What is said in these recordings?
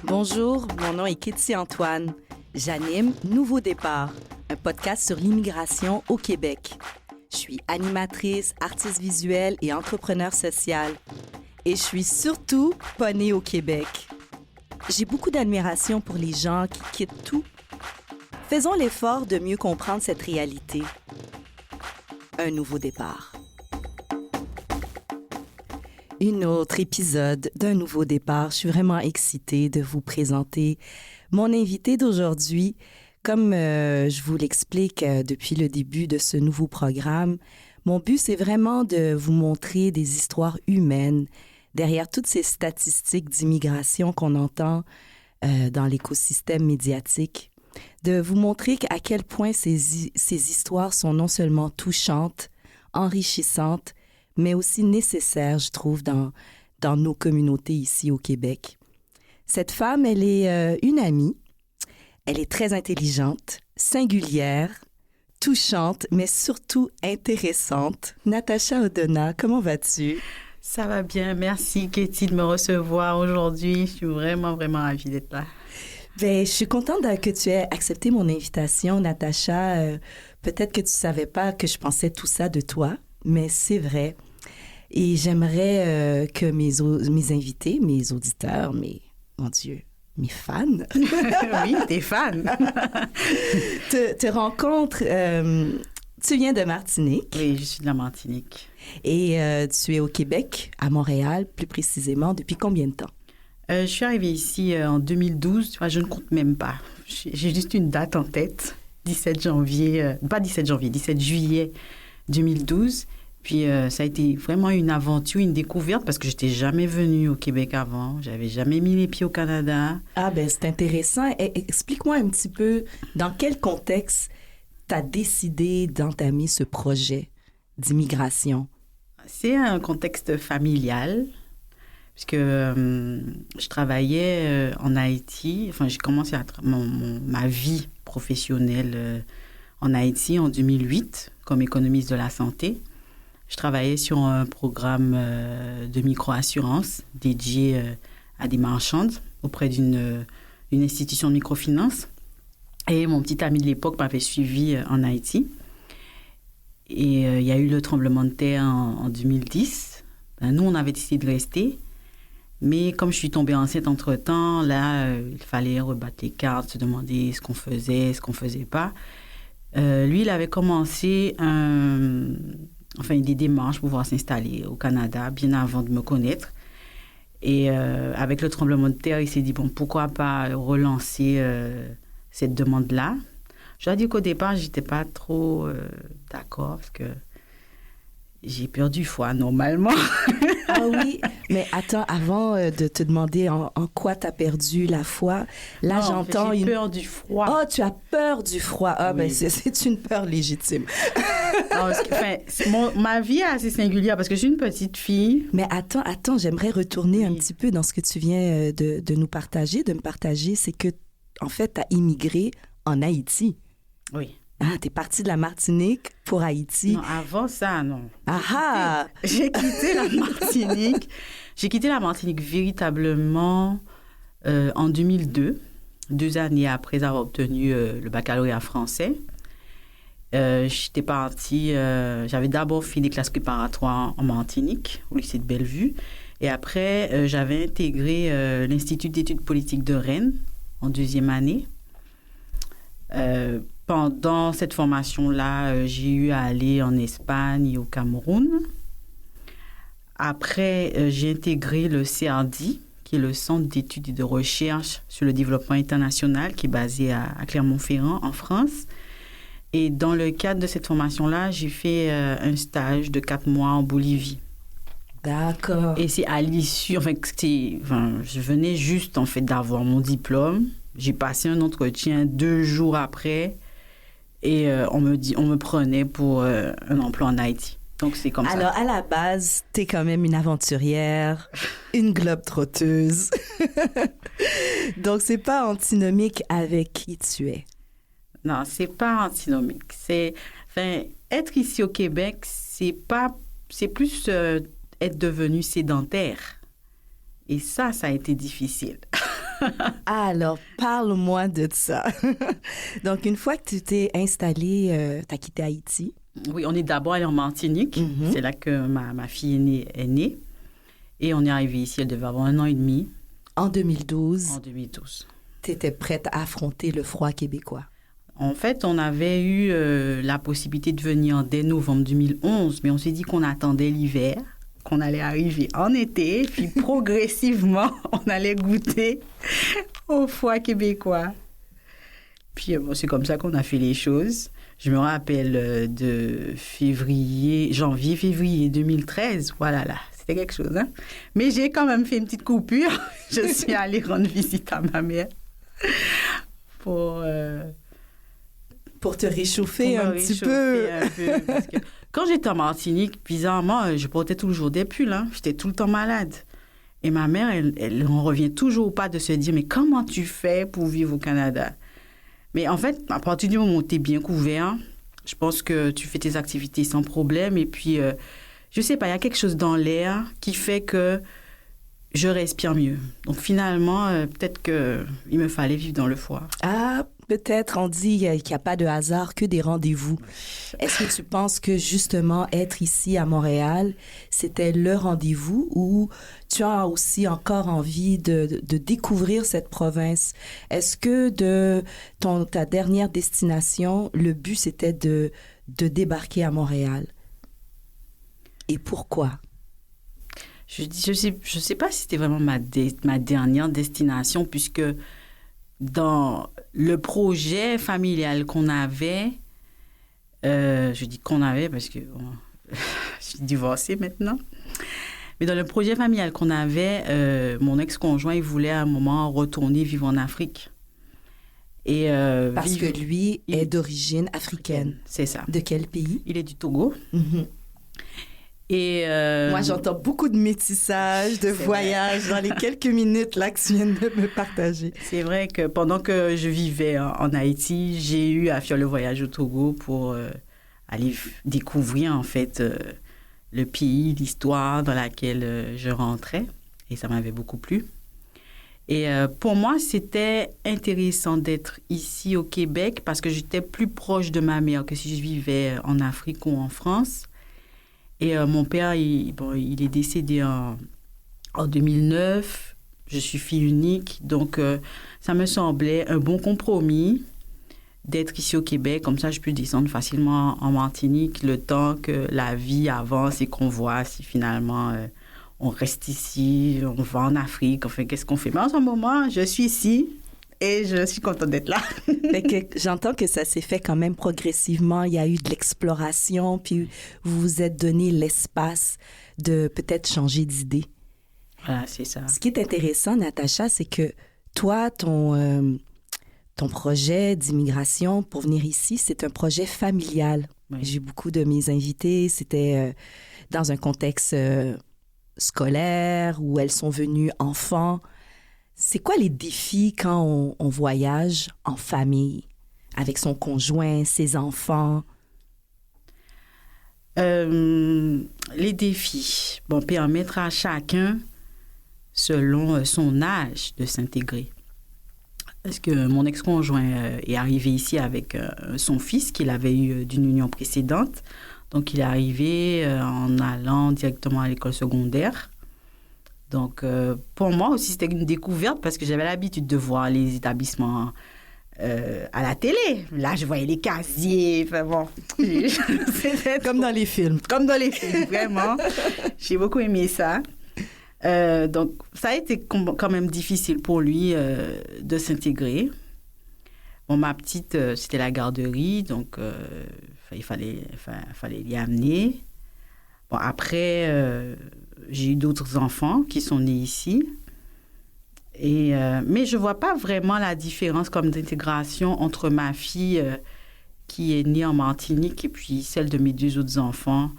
Bonjour, mon nom est Kitty Antoine. J'anime Nouveau Départ, un podcast sur l'immigration au Québec. Je suis animatrice, artiste visuelle et entrepreneur social. Et je suis surtout pas née au Québec. J'ai beaucoup d'admiration pour les gens qui quittent tout. Faisons l'effort de mieux comprendre cette réalité. Un nouveau départ. Un autre épisode d'un nouveau départ. Je suis vraiment excitée de vous présenter mon invité d'aujourd'hui. Comme je vous l'explique depuis le début de ce nouveau programme, mon but, c'est vraiment de vous montrer des histoires humaines derrière toutes ces statistiques d'immigration qu'on entend dans l'écosystème médiatique, de vous montrer à quel point ces histoires sont non seulement touchantes, enrichissantes, mais aussi nécessaires, je trouve, dans nos communautés ici au Québec. Cette femme, elle est une amie. Elle est très intelligente, singulière, touchante, mais surtout intéressante. Natacha Odona, comment vas-tu? Ça va bien. Merci, Katie, de me recevoir aujourd'hui. Je suis vraiment, vraiment ravie d'être là. Bien, je suis contente que tu aies accepté mon invitation, Natacha. Peut-être que tu ne savais pas que je pensais tout ça de toi, mais c'est vrai. Et j'aimerais que mes invités, mes auditeurs, mes fans. Oui, tes fans. te rencontrent. Tu viens de Martinique. Oui, je suis de la Martinique. Et tu es au Québec, à Montréal, plus précisément. Depuis combien de temps? Je suis arrivée ici en 2012. Enfin, je ne compte même pas. J'ai juste une date en tête. 17 juillet 2012. Puis ça a été vraiment une aventure, une découverte parce que je n'étais jamais venue au Québec avant. Je n'avais jamais mis les pieds au Canada. Ah ben c'est intéressant. Explique-moi un petit peu dans quel contexte tu as décidé d'entamer ce projet d'immigration. C'est un contexte familial puisque je travaillais en Haïti. Enfin, j'ai commencé ma vie professionnelle en Haïti en 2008 comme économiste de la santé. Je travaillais sur un programme de micro-assurance dédié à des marchandes auprès d'une institution de microfinance. Et mon petit ami de l'époque m'avait suivi en Haïti. Et il y a eu le tremblement de terre en 2010. Nous, on avait décidé de rester. Mais comme je suis tombée enceinte entre-temps, là, il fallait rebattre les cartes, se demander ce qu'on faisait, ce qu'on ne faisait pas. Lui, il avait commencé des démarches pour pouvoir s'installer au Canada bien avant de me connaître. Et avec le tremblement de terre, il s'est dit, bon, pourquoi pas relancer cette demande-là. Je dois dire qu'au départ, je n'étais pas trop d'accord parce que j'ai perdu foi normalement. Ah oui, mais attends, avant de te demander en quoi tu as perdu la foi, là non, j'entends j'ai peur du froid. Oh, tu as peur du froid. Ah oui. Ben c'est une peur légitime. Non, ma vie est assez singulière parce que je suis une petite fille. Mais attends, j'aimerais retourner un petit peu dans ce que tu viens de nous partager, de me partager, c'est que en fait, tu as immigré en Haïti. Oui. Ah, t'es partie de la Martinique pour Haïti. Non, avant ça, non. Ah! J'ai quitté la Martinique. J'ai quitté la Martinique véritablement en 2002, 2 années après avoir obtenu le baccalauréat français. J'étais partie, j'avais d'abord fait des classes préparatoires en Martinique, au lycée de Bellevue. Et après, j'avais intégré l'Institut d'études politiques de Rennes en 2e année. Pendant cette formation-là, j'ai eu à aller en Espagne et au Cameroun. Après, j'ai intégré le CRD, qui est le Centre d'études et de recherche sur le développement international, qui est basé à Clermont-Ferrand, en France. Et dans le cadre de cette formation-là, j'ai fait un stage de 4 mois en Bolivie. D'accord. Et c'est à l'issue, je venais juste en fait d'avoir mon diplôme. J'ai passé un entretien 2 jours après et on me prenait pour un emploi en Haïti. Donc c'est comme ça. Alors à la base, t'es quand même une aventurière, une globe-trotteuse. Donc c'est pas antinomique avec qui tu es. Non, c'est pas antinomique. Être ici au Québec, c'est plus être devenu sédentaire. Et ça a été difficile. Alors, parle-moi de ça. Donc, une fois que tu t'es installée, tu as quitté Haïti. Oui, on est d'abord allé en Martinique. Mhm. C'est là que ma fille est née. Et on est arrivé ici, elle devait avoir 1 an et demi. En 2012, En 2012. tu étais prête à affronter le froid québécois. En fait, on avait eu la possibilité de venir dès novembre 2011, mais on s'est dit qu'on attendait l'hiver, qu'on allait arriver en été, puis progressivement, on allait goûter au froid québécois. Puis c'est comme ça qu'on a fait les choses. Je me rappelle de janvier-février 2013. Voilà, là, c'était quelque chose. Hein? Mais j'ai quand même fait une petite coupure. Je suis allée rendre visite à ma mère pour Pour te réchauffer me un petit réchauffer peu. un peu, parce que quand j'étais en Martinique, bizarrement, je portais toujours des pulls. Hein? J'étais tout le temps malade. Et ma mère, elle en revient toujours pas de se dire, mais comment tu fais pour vivre au Canada? Mais en fait, à partir du moment où tu es bien couvert, je pense que tu fais tes activités sans problème. Et puis, je sais pas, il y a quelque chose dans l'air qui fait que je respire mieux. Donc finalement, peut-être qu'il me fallait vivre dans le froid. Ah, peut-être on dit qu'il n'y a pas de hasard que des rendez-vous. Est-ce que tu penses que justement être ici à Montréal, c'était le rendez-vous ou tu as aussi encore envie de découvrir cette province? Est-ce que de ta dernière destination, le but c'était de débarquer à Montréal? Et pourquoi? Je sais pas si c'était vraiment ma dernière destination, puisque dans le projet familial qu'on avait, je dis qu'on avait parce que je suis divorcée maintenant, mais dans le projet familial qu'on avait, mon ex-conjoint, il voulait à un moment retourner vivre en Afrique. Et, Parce que lui est d'origine africaine. C'est ça. De quel pays? Il est du Togo. Mm-hmm. Et moi, j'entends beaucoup de métissage, de voyage dans les quelques minutes là que tu viens de me partager. C'est vrai que pendant que je vivais en Haïti, j'ai eu à faire le voyage au Togo pour aller découvrir en fait le pays, l'histoire dans laquelle je rentrais. Et ça m'avait beaucoup plu. Et pour moi, c'était intéressant d'être ici au Québec parce que j'étais plus proche de ma mère que si je vivais en Afrique ou en France. Et mon père, il est décédé en 2009. Je suis fille unique. Donc, ça me semblait un bon compromis d'être ici au Québec. Comme ça, je peux descendre facilement en Martinique le temps que la vie avance et qu'on voit si finalement on reste ici, on va en Afrique. Enfin, qu'est-ce qu'on fait? Mais en ce moment, je suis ici. Et je suis contente d'être là. J'entends que ça s'est fait quand même progressivement. Il y a eu de l'exploration, puis vous vous êtes donné l'espace de peut-être changer d'idée. Voilà, c'est ça. Ce qui est intéressant, Natacha, c'est que toi, ton projet d'immigration pour venir ici, c'est un projet familial. Oui. J'ai beaucoup de mes invités, c'était dans un contexte scolaire où elles sont venues enfants. C'est quoi les défis quand on voyage en famille, avec son conjoint, ses enfants? Les défis, permettre à chacun, selon son âge, de s'intégrer. Parce que mon ex-conjoint est arrivé ici avec son fils qu'il avait eu d'une union précédente. Donc, il est arrivé en allant directement à l'école secondaire. Donc, pour moi aussi, c'était une découverte parce que j'avais l'habitude de voir les établissements à la télé. Là, je voyais les casiers. Enfin bon. Comme dans les films. Comme dans les films, vraiment. J'ai beaucoup aimé ça. Donc, ça a été quand même difficile pour lui de s'intégrer. Bon, ma petite, c'était la garderie, donc il fallait l'y amener. Bon, après, j'ai eu d'autres enfants qui sont nés ici. Mais je ne vois pas vraiment la différence comme d'intégration entre ma fille qui est née en Martinique et puis celle de mes deux autres enfants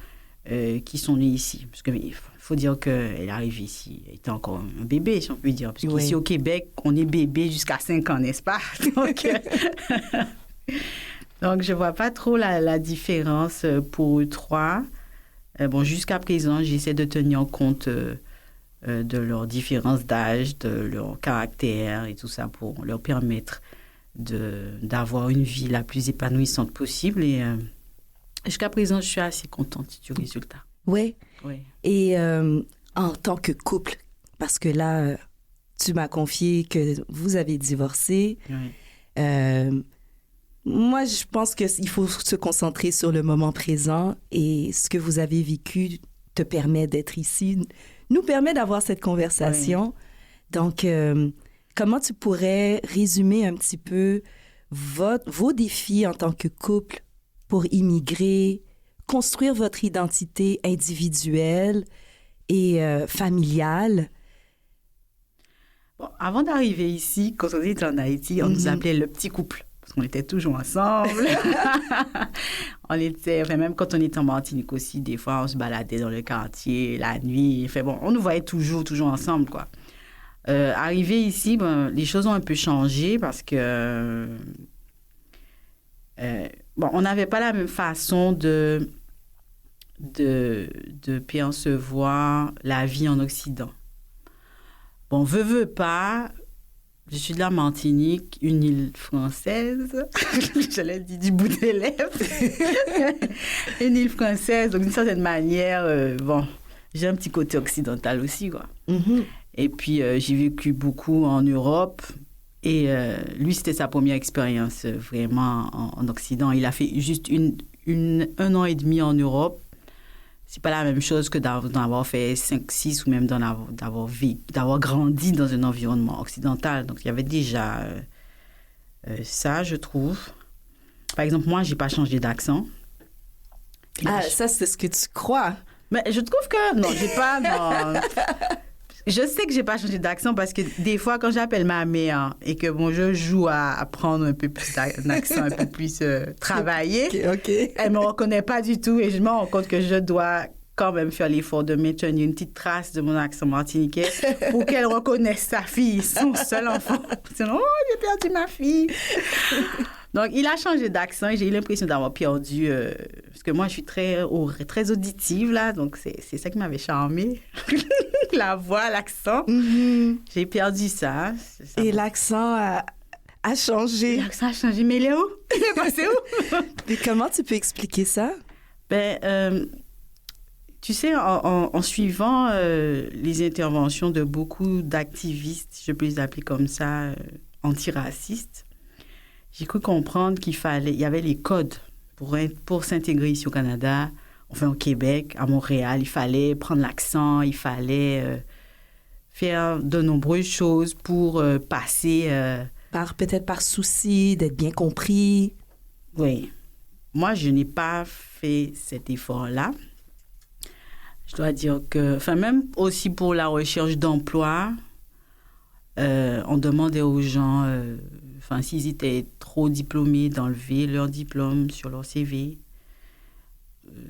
qui sont nés ici. Parce qu'il faut dire qu'elle est arrivée ici, elle était encore un bébé, si on peut dire. Parce qu'ici au Québec, on est bébé jusqu'à 5 ans, n'est-ce pas? Donc, je ne vois pas trop la différence pour eux trois. Jusqu'à présent, j'essaie de tenir compte de leurs différences d'âge, de leur caractère et tout ça pour leur permettre d'avoir une vie la plus épanouissante possible. Et jusqu'à présent, je suis assez contente du résultat. Oui. Oui. Et en tant que couple, parce que là, tu m'as confié que vous avez divorcé. Oui. Moi, je pense qu'il faut se concentrer sur le moment présent et ce que vous avez vécu te permet d'être ici, nous permet d'avoir cette conversation. Oui. Donc, comment tu pourrais résumer un petit peu vos défis en tant que couple pour immigrer, construire votre identité individuelle et familiale? Bon, avant d'arriver ici, quand on était en Haïti, on nous appelait le petit couple. Parce qu'on était toujours ensemble. Même quand on était en Martinique aussi, des fois, on se baladait dans le quartier, la nuit. On nous voyait toujours ensemble, quoi. Arrivé ici, les choses ont un peu changé parce que... on n'avait pas la même façon de percevoir la vie en Occident. Bon, veut pas... Je suis de la Martinique, une île française. Je l'ai dit du bout des lèvres. Une île française, donc d'une certaine manière, j'ai un petit côté occidental aussi, quoi. Mm-hmm. Et puis, j'ai vécu beaucoup en Europe. Et lui, c'était sa première expérience vraiment en Occident. Il a fait juste un an et demi en Europe. C'est pas la même chose que d'en avoir fait 5, 6 ou même d'avoir grandi dans un environnement occidental. Donc, il y avait déjà ça, je trouve. Par exemple, moi, j'ai pas changé d'accent. Ça, c'est ce que tu crois. Mais je trouve que... Non, j'ai pas... Non. Je sais que j'ai pas changé d'accent parce que des fois, quand j'appelle ma mère et que je joue à prendre un peu plus un accent un peu plus travaillé, okay. Elle me reconnaît pas du tout et je me rends compte que je dois quand même faire l'effort de maintenir une petite trace de mon accent martiniquais pour qu'elle reconnaisse sa fille, son seul enfant. Sinon, j'ai perdu ma fille. Donc, il a changé d'accent et j'ai eu l'impression d'avoir perdu... parce que moi, je suis très auditive, là. Donc, c'est ça qui m'avait charmée. La voix, l'accent. Mm-hmm. J'ai perdu ça. Et l'accent a changé. L'accent a changé. Mais il est où? Il est passé où? Et comment tu peux expliquer ça? Tu sais, en suivant les interventions de beaucoup d'activistes, je peux les appeler comme ça, antiracistes, j'ai cru comprendre qu'il y avait les codes pour s'intégrer ici au Canada, enfin au Québec, à Montréal. Il fallait prendre l'accent, il fallait faire de nombreuses choses pour passer... Peut-être par souci d'être bien compris. Oui. Moi, je n'ai pas fait cet effort-là. Je dois dire que... même aussi pour la recherche d'emploi, on demandait aux gens... s'ils étaient trop diplômés, d'enlever leur diplôme sur leur CV.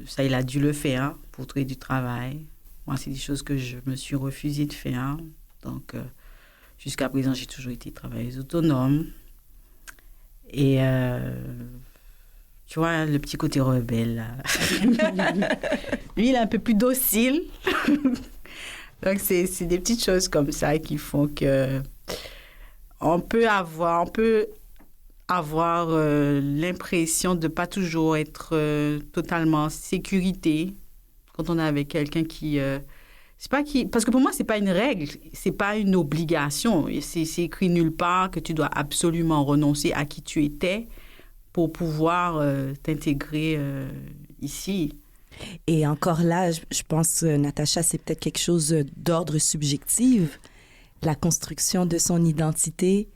Ça, il a dû le faire pour trouver du travail. Moi, c'est des choses que je me suis refusée de faire. Donc, jusqu'à présent, j'ai toujours été travailleuse autonome. Et, tu vois, le petit côté rebelle, là. Lui, il est un peu plus docile. Donc, c'est des petites choses comme ça qui font que... On peut avoir l'impression de ne pas toujours être totalement en sécurité quand on est avec quelqu'un qui... parce que pour moi, ce n'est pas une règle, ce n'est pas une obligation. C'est écrit nulle part que tu dois absolument renoncer à qui tu étais pour pouvoir t'intégrer ici. Et encore là, je pense, Natacha, c'est peut-être quelque chose d'ordre subjectif. La construction de son identité.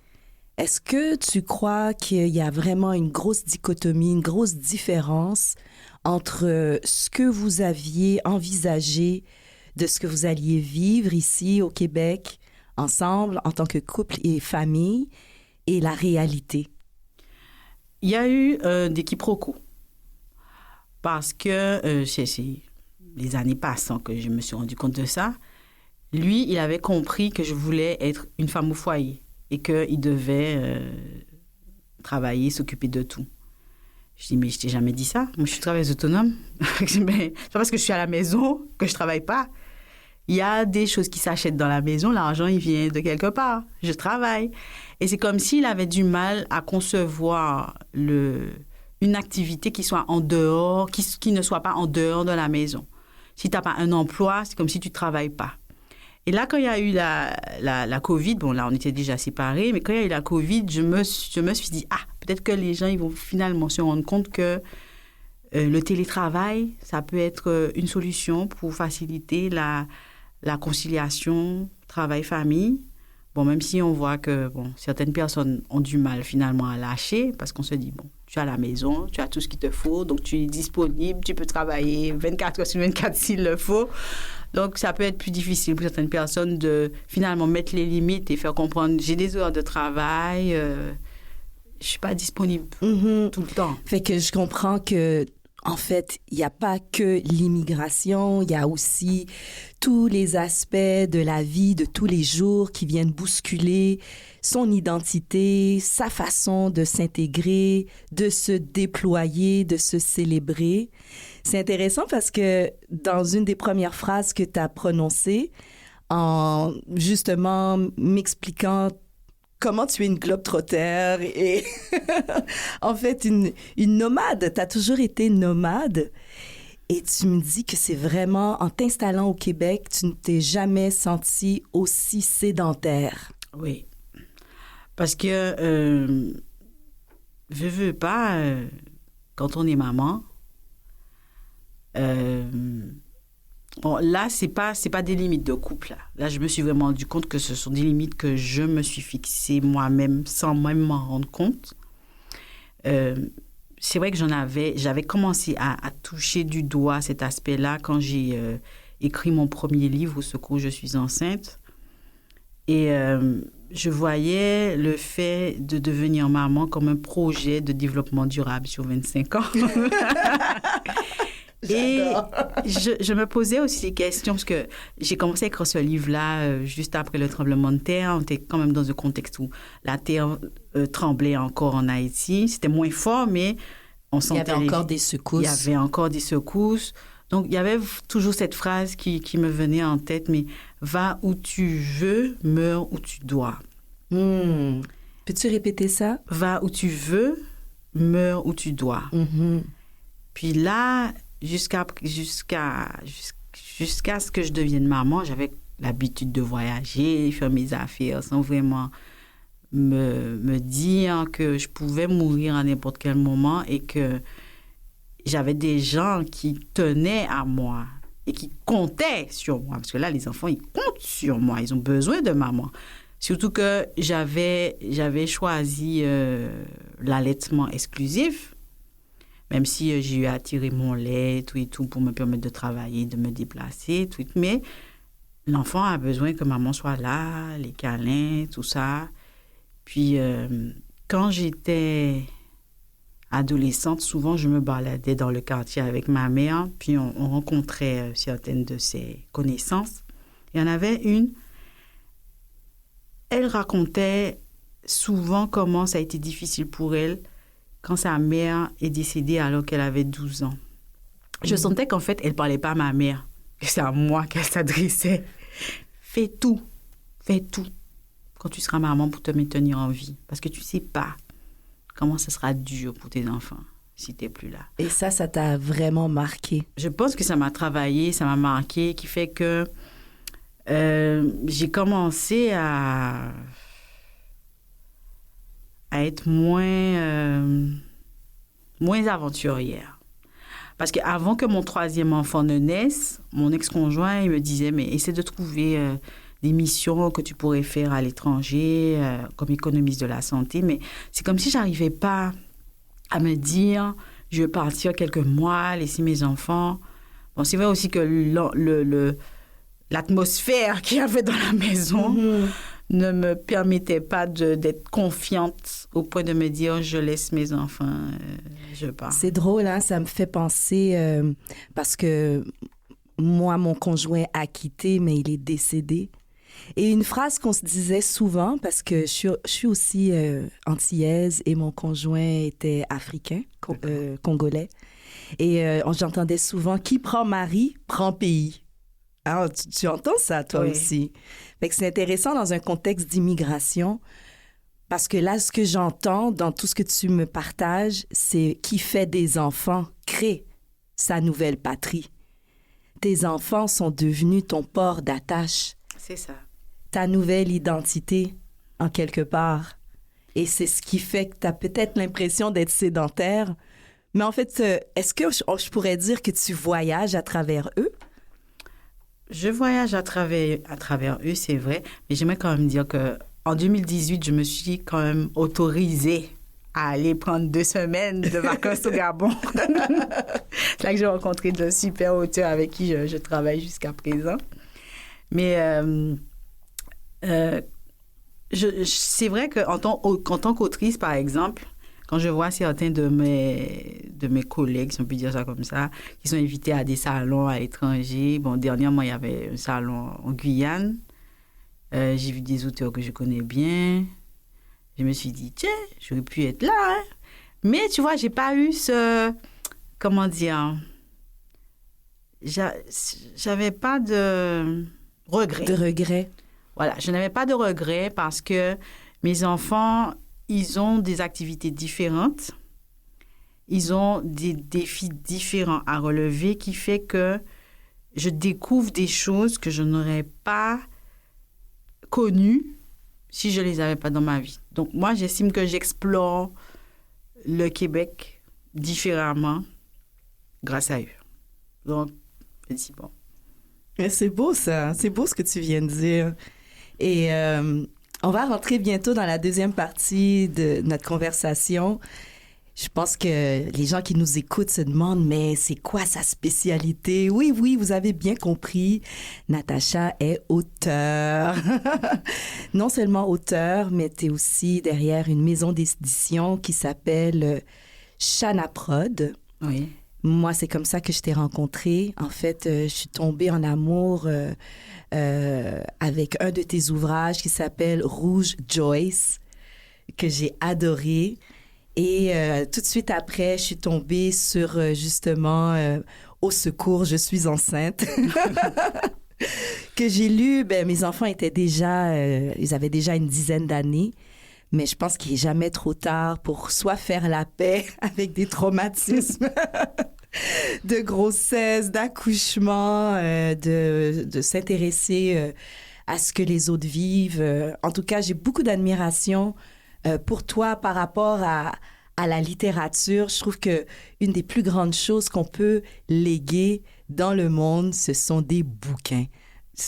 Est-ce que tu crois qu'il y a vraiment une grosse dichotomie, une grosse différence entre ce que vous aviez envisagé de ce que vous alliez vivre ici au Québec, ensemble, en tant que couple et famille, et la réalité? Il y a eu des quiproquos. Parce que c'est les années passant que je me suis rendu compte de ça. Lui, il avait compris que je voulais être une femme au foyer et qu'il devait travailler, s'occuper de tout. Je dis, mais je t'ai jamais dit ça. Moi, je suis travailleuse autonome. C'est pas parce que je suis à la maison que je travaille pas. Il y a des choses qui s'achètent dans la maison, l'argent, il vient de quelque part. Je travaille. Et c'est comme s'il avait du mal à concevoir une activité qui soit en dehors, qui ne soit pas en dehors de la maison. Si tu n'as pas un emploi, c'est comme si tu ne travailles pas. Et là, quand il y a eu la COVID, bon, là, on était déjà séparés, mais quand il y a eu la COVID, je me suis dit, peut-être que les gens, ils vont finalement se rendre compte que le télétravail, ça peut être une solution pour faciliter la conciliation travail-famille. Bon, même si on voit que certaines personnes ont du mal finalement à lâcher parce qu'on se dit, tu es à la maison, tu as tout ce qu'il te faut, donc tu es disponible, tu peux travailler 24 heures sur 24 s'il le faut. Donc, ça peut être plus difficile pour certaines personnes de finalement mettre les limites et faire comprendre, j'ai des heures de travail, je ne suis pas disponible tout le temps. Fait que je comprends que en fait, il n'y a pas que l'immigration, il y a aussi tous les aspects de la vie de tous les jours qui viennent bousculer son identité, sa façon de s'intégrer, de se déployer, de se célébrer. C'est intéressant parce que dans une des premières phrases que tu as prononcées, en justement m'expliquant comment tu es une globe-trotter et en fait une nomade. Tu as toujours été nomade et tu me dis que c'est vraiment en t'installant au Québec, tu ne t'es jamais senti aussi sédentaire. Oui, parce que veux pas, quand on est maman, bon, là, c'est pas des limites de couple. Là, je me suis vraiment rendu compte que ce sont des limites que je me suis fixées moi-même sans même m'en rendre compte. C'est vrai que j'avais commencé à toucher du doigt cet aspect-là quand j'ai écrit mon premier livre, Au secours, je suis enceinte. Et je voyais le fait de devenir maman comme un projet de développement durable sur 25 ans. Et je me posais aussi des questions parce que j'ai commencé à écrire ce livre-là juste après le tremblement de terre. On était quand même dans un contexte où la terre tremblait encore en Haïti. C'était moins fort, mais on sentait... Il y avait encore des secousses. Il y avait encore des secousses. Donc, il y avait toujours cette phrase qui me venait en tête, mais « Va où tu veux, meurs où tu dois ». Peux-tu répéter ça? « Va où tu veux, meurs où tu dois ». Puis là... Jusqu'à ce que je devienne maman, j'avais l'habitude de voyager, faire mes affaires sans vraiment me dire que je pouvais mourir à n'importe quel moment et que j'avais des gens qui tenaient à moi et qui comptaient sur moi. Parce que là, les enfants, ils comptent sur moi. Ils ont besoin de maman. Surtout que j'avais choisi l'allaitement exclusif. Même si j'ai eu à tirer mon lait, tout et tout, pour me permettre de travailler, de me déplacer, tout. Mais l'enfant a besoin que maman soit là, les câlins, tout ça. Puis, quand j'étais adolescente, souvent, je me baladais dans le quartier avec ma mère, puis on rencontrait certaines de ses connaissances. Il y en avait une, elle racontait souvent comment ça a été difficile pour elle quand sa mère est décédée alors qu'elle avait 12 ans. Je sentais qu'en fait, elle ne parlait pas à ma mère, que c'est à moi qu'elle s'adressait. Fais tout quand tu seras maman pour te maintenir en vie. Parce que tu ne sais pas comment ce sera dur pour tes enfants si tu n'es plus là. Et ça t'a vraiment marqué? Je pense que ça m'a travaillé, ça m'a marqué, qui fait que j'ai commencé à être moins aventurière. Parce qu'avant que mon troisième enfant ne naisse, mon ex-conjoint, il me disait, mais essaie de trouver des missions que tu pourrais faire à l'étranger, comme économiste de la santé. Mais c'est comme si je n'arrivais pas à me dire, je vais partir quelques mois, laisser mes enfants. Bon, c'est vrai aussi que l'atmosphère qu'il y avait dans la maison ne me permettait pas d'être confiante au point de me dire je laisse mes enfants, je pars. C'est drôle, hein? Ça me fait penser parce que moi, mon conjoint a quitté, mais il est décédé. Et une phrase qu'on se disait souvent, parce que je suis aussi antillaise et mon conjoint était africain, congolais. Et j'entendais souvent, qui prend mari, prend pays. Ah, tu entends ça, toi Oui. aussi. Fait que c'est intéressant dans un contexte d'immigration, parce que là, ce que j'entends dans tout ce que tu me partages, c'est qui fait des enfants crée sa nouvelle patrie. Tes enfants sont devenus ton port d'attache, C'est ça. ta nouvelle identité, en quelque part. Et c'est ce qui fait que tu as peut-être l'impression d'être sédentaire. Mais en fait, est-ce que je pourrais dire que tu voyages à travers eux? Je voyage à travers eux, c'est vrai, mais j'aimerais quand même dire que en 2018, je me suis quand même autorisée à aller prendre 2 semaines de vacances au Gabon. C'est là que j'ai rencontré de super auteurs avec qui je travaille jusqu'à présent. Mais c'est vrai qu'en tant qu'autrice, par exemple, quand je vois certains de mes collègues, si on peut dire ça comme ça, qui sont invités à des salons à l'étranger. Bon, dernièrement, il y avait un salon en Guyane. J'ai vu des auteurs que je connais bien. Je me suis dit, tiens, j'aurais pu être là. Hein? Mais tu vois, j'ai pas eu ce... Comment dire? J'avais pas de regret. De regrets. Voilà, je n'avais pas de regret parce que mes enfants, ils ont des activités différentes. Ils ont des défis différents à relever qui fait que je découvre des choses que je n'aurais pas connues si je ne les avais pas dans ma vie. Donc, moi, j'estime que j'explore le Québec différemment grâce à eux. Donc, je dis bon. Mais c'est beau, ça. C'est beau ce que tu viens de dire. Et on va rentrer bientôt dans la deuxième partie de notre conversation. Je pense que les gens qui nous écoutent se demandent, mais c'est quoi sa spécialité? Oui, vous avez bien compris. Natacha est auteure. Non seulement auteure, mais tu es aussi derrière une maison d'édition qui s'appelle Shana Prod. Oui. Moi, c'est comme ça que je t'ai rencontrée. En fait, je suis tombée en amour avec un de tes ouvrages qui s'appelle Rouge Joyce, que j'ai adoré. Et tout de suite après, je suis tombée sur justement Au secours, je suis enceinte, que j'ai lu. Ben, mes enfants étaient déjà, ils avaient déjà une dizaine d'années. Mais je pense qu'il n'est jamais trop tard pour soit faire la paix avec des traumatismes de grossesse, d'accouchement, de s'intéresser à ce que les autres vivent. En tout cas, j'ai beaucoup d'admiration pour toi par rapport à la littérature. Je trouve que une des plus grandes choses qu'on peut léguer dans le monde, ce sont des bouquins.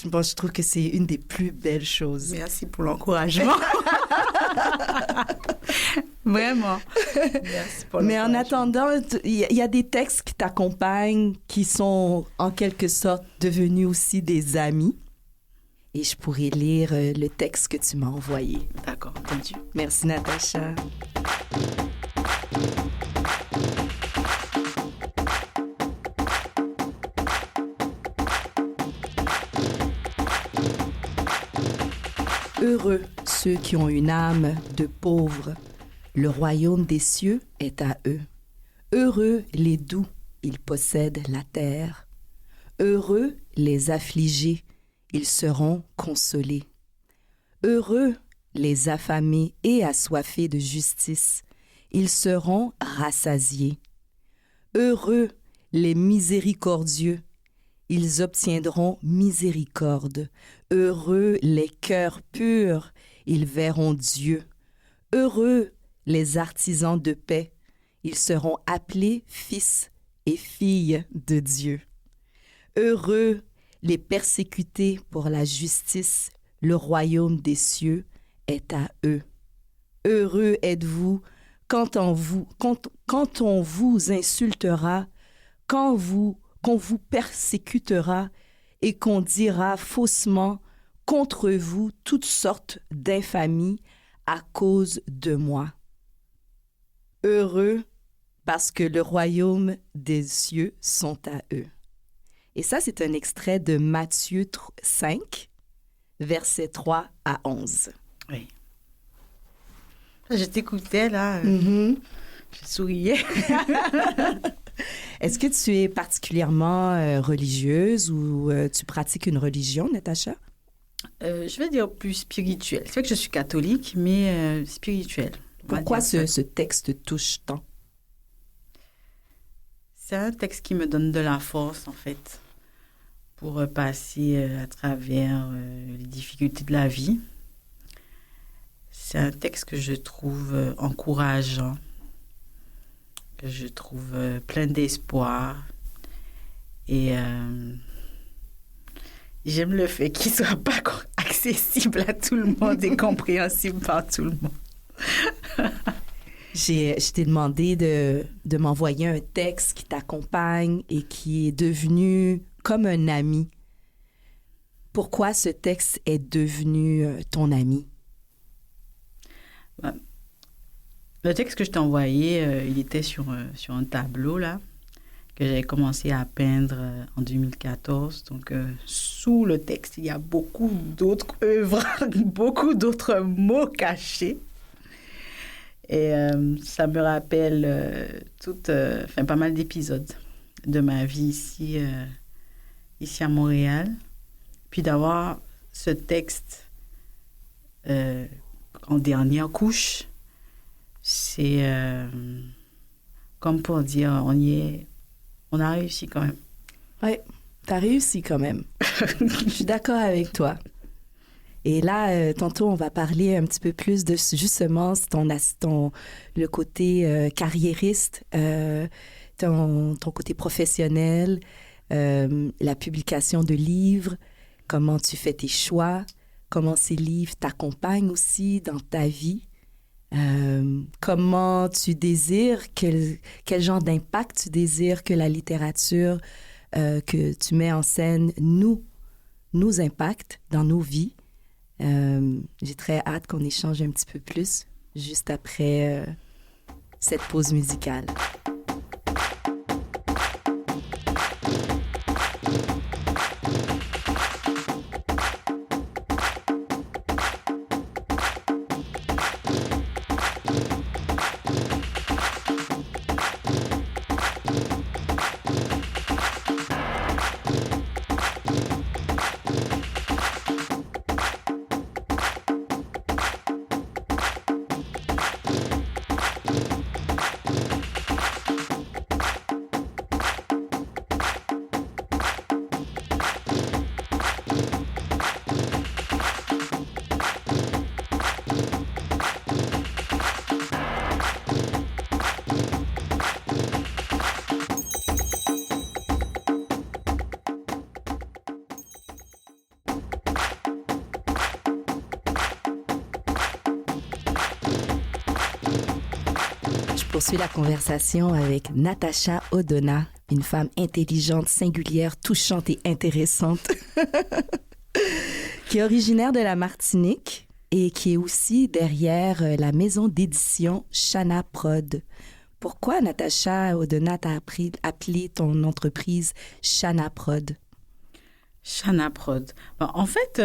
Bon, je trouve que c'est une des plus belles choses. Merci pour l'encouragement. Vraiment. Merci pour l'encouragement. Mais en attendant, il y a des textes qui t'accompagnent, qui sont en quelque sorte devenus aussi des amis. Et je pourrais lire le texte que tu m'as envoyé. D'accord, entendu. Merci, Natacha. Heureux ceux qui ont une âme de pauvres, le royaume des cieux est à eux. Heureux les doux, ils possèdent la terre. Heureux les affligés, ils seront consolés. Heureux les affamés et assoiffés de justice, ils seront rassasiés. Heureux les miséricordieux, ils obtiendront miséricorde. Heureux les cœurs purs, ils verront Dieu. Heureux les artisans de paix, ils seront appelés fils et filles de Dieu. Heureux les persécutés pour la justice, le royaume des cieux est à eux. Heureux êtes-vous quand on vous insultera, qu'on vous persécutera et qu'on dira faussement contre vous toutes sortes d'infamies à cause de moi. Heureux parce que le royaume des cieux sont à eux. Et ça, c'est un extrait de Matthieu 5, versets 3 à 11. Oui. Je t'écoutais, là. Mm-hmm. Je souriais. Est-ce que tu es particulièrement religieuse ou tu pratiques une religion, Natacha? Je vais dire plus spirituel. C'est vrai que je suis catholique, mais spirituel. Pourquoi ce texte touche tant? C'est un texte qui me donne de la force, en fait, pour passer à travers les difficultés de la vie. C'est un texte que je trouve encourageant, que je trouve plein d'espoir. Et j'aime le fait qu'il ne soit pas accessible à tout le monde et compréhensible par tout le monde. Je t'ai demandé de m'envoyer un texte qui t'accompagne et qui est devenu comme un ami. Pourquoi ce texte est devenu ton ami? Le texte que je t'ai envoyé, il était sur un tableau, là, que j'avais commencé à peindre en 2014. Donc, sous le texte, il y a beaucoup d'autres œuvres, beaucoup d'autres mots cachés. Et ça me rappelle pas mal d'épisodes de ma vie ici à Montréal. Puis d'avoir ce texte en dernière couche, c'est comme pour dire, on a réussi quand même. Oui, t'as réussi quand même. Je suis d'accord avec toi. Et là, tantôt, on va parler un petit peu plus de justement le côté carriériste, ton côté professionnel, la publication de livres, comment tu fais tes choix, comment ces livres t'accompagnent aussi dans ta vie, comment tu désires, quel genre d'impact tu désires que la littérature que tu mets en scène nous impacte dans nos vies. J'ai très hâte qu'on échange un petit peu plus juste après cette pause musicale. Je poursuis la conversation avec Natacha Odona, une femme intelligente, singulière, touchante et intéressante, qui est originaire de la Martinique et qui est aussi derrière la maison d'édition Shana Prod. Pourquoi, Natacha Odona, t'as appelé ton entreprise Shana Prod? Shana Prod. Bon, en fait,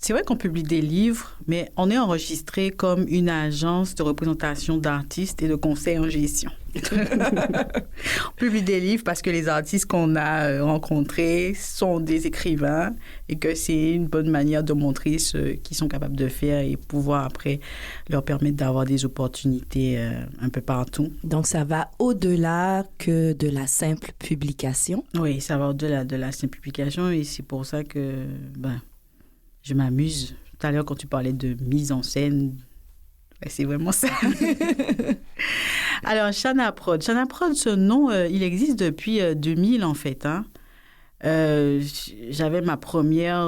c'est vrai qu'on publie des livres, mais on est enregistré comme une agence de représentation d'artistes et de conseil en gestion. On publie des livres parce que les artistes qu'on a rencontrés sont des écrivains et que c'est une bonne manière de montrer ce qu'ils sont capables de faire et pouvoir après leur permettre d'avoir des opportunités un peu partout. Donc, ça va au-delà que de la simple publication? Oui, ça va au-delà de la simple publication et c'est pour ça que je m'amuse. Tout à l'heure, quand tu parlais de mise en scène, c'est vraiment ça. Alors, Shana Prod. Shana Prod, ce nom, il existe depuis 2000, en fait. J'avais ma première...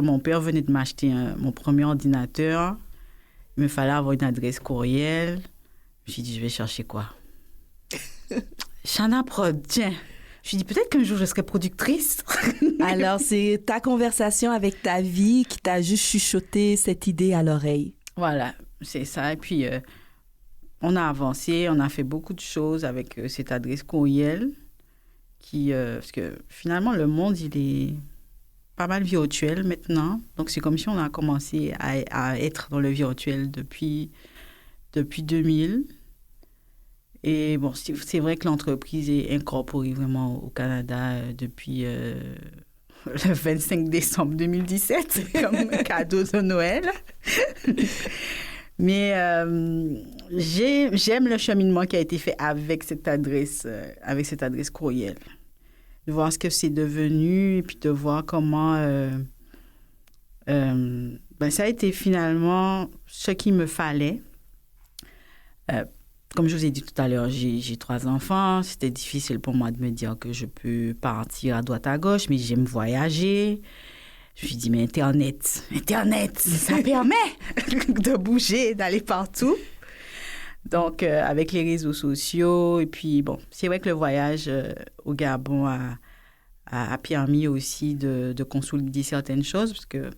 mon père venait de m'acheter mon premier ordinateur. Il me fallait avoir une adresse courriel. Je me suis dit, je vais chercher quoi? Shana Prod, tiens. Je me suis dit, peut-être qu'un jour, je serai productrice. Alors, c'est ta conversation avec ta vie qui t'a juste chuchoté cette idée à l'oreille. Voilà, c'est ça. Et puis, on a avancé, on a fait beaucoup de choses avec cette adresse courriel parce que finalement, le monde, il est pas mal virtuel maintenant. Donc, c'est comme si on a commencé à être dans le virtuel depuis 2000. Et bon, c'est vrai que l'entreprise est incorporée vraiment au Canada depuis le 25 décembre 2017 comme cadeau de Noël. Mais j'aime le cheminement qui a été fait avec cette adresse courriel. De voir ce que c'est devenu et puis de voir comment ça a été finalement ce qu'il me fallait. Comme je vous ai dit tout à l'heure, j'ai 3 enfants. C'était difficile pour moi de me dire que je peux partir à droite à gauche, mais j'aime voyager. Je me suis dit, mais Internet, ça permet de bouger, d'aller partout. Donc, avec les réseaux sociaux, et puis bon, c'est vrai que le voyage au Gabon a permis aussi de consolider certaines choses, parce que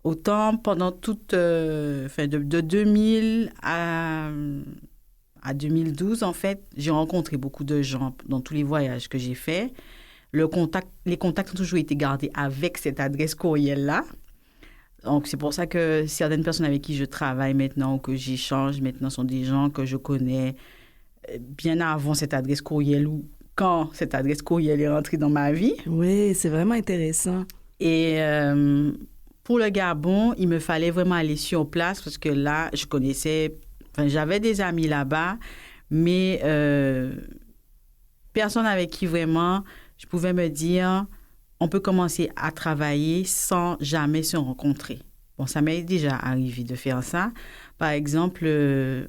autant pendant de 2000 à 2012, en fait, j'ai rencontré beaucoup de gens dans tous les voyages que j'ai faits. Les contacts ont toujours été gardés avec cette adresse courriel-là. Donc, c'est pour ça que certaines personnes avec qui je travaille maintenant ou que j'échange maintenant sont des gens que je connais bien avant cette adresse courriel ou quand cette adresse courriel est rentrée dans ma vie. Oui, c'est vraiment intéressant. Et pour le Gabon, il me fallait vraiment aller sur place parce que là, j'avais des amis là-bas, mais personne avec qui vraiment je pouvais me dire, on peut commencer à travailler sans jamais se rencontrer. Bon, ça m'est déjà arrivé de faire ça. Par exemple,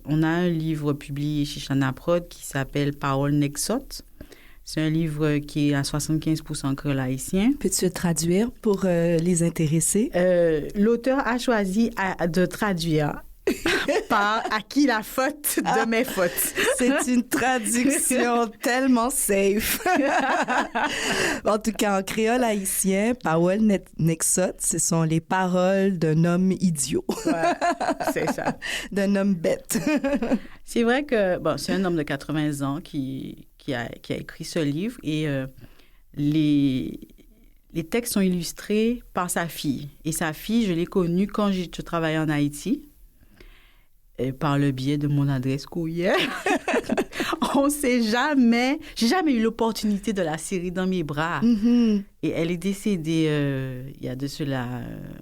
on a un livre publié chez Chana Prod qui s'appelle « Parole Nexot ». C'est un livre qui est à 75% créole haïtien. Peux-tu le traduire pour les intéressés? L'auteur a choisi de traduire par « À qui la faute de mes fautes ». C'est une traduction tellement safe. En tout cas, en créole haïtien, Parole Nexot, ce sont les paroles d'un homme idiot. Ouais, c'est ça. D'un homme bête. C'est vrai que, c'est un homme de 80 ans qui a écrit ce livre et les textes sont illustrés par sa fille. Et sa fille, je l'ai connue quand je travaillais en Haïti. Par le biais de mon adresse courriel. J'ai jamais eu l'opportunité de la serrer dans mes bras. Mm-hmm. Et elle est décédée il y a de cela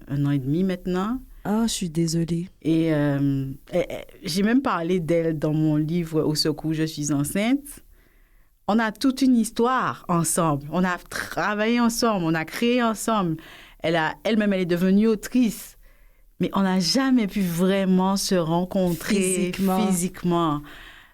1 an et demi maintenant. Ah, je suis désolée. Et j'ai même parlé d'elle dans mon livre « Au secours, je suis enceinte ». On a toute une histoire ensemble. On a travaillé ensemble, on a créé ensemble. Elle-même, elle est devenue autrice. Mais on n'a jamais pu vraiment se rencontrer physiquement.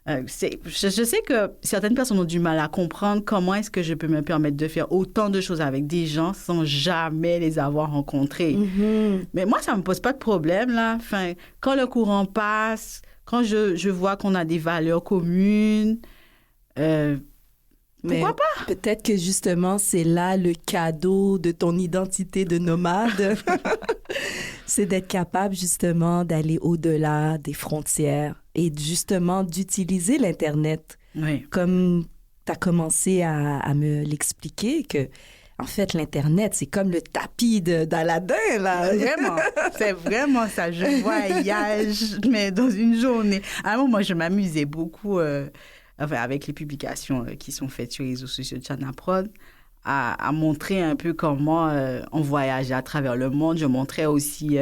Je sais que certaines personnes ont du mal à comprendre comment est-ce que je peux me permettre de faire autant de choses avec des gens sans jamais les avoir rencontrés. Mm-hmm. Mais moi, ça ne me pose pas de problème, là. Enfin, quand le courant passe, quand je vois qu'on a des valeurs communes, pourquoi pas? Peut-être que justement, c'est là le cadeau de ton identité de nomade. C'est d'être capable justement d'aller au-delà des frontières et justement d'utiliser l'Internet. Oui. Comme tu as commencé à me l'expliquer, que en fait, l'Internet, c'est comme le tapis d'Aladin, là. Vraiment, c'est vraiment ça. Je voyage, mais dans une journée. À un moment, moi, je m'amusais beaucoup avec les publications qui sont faites sur les réseaux sociaux de Chana Prod, à montrer un peu comment on voyageait à travers le monde. Je montrais aussi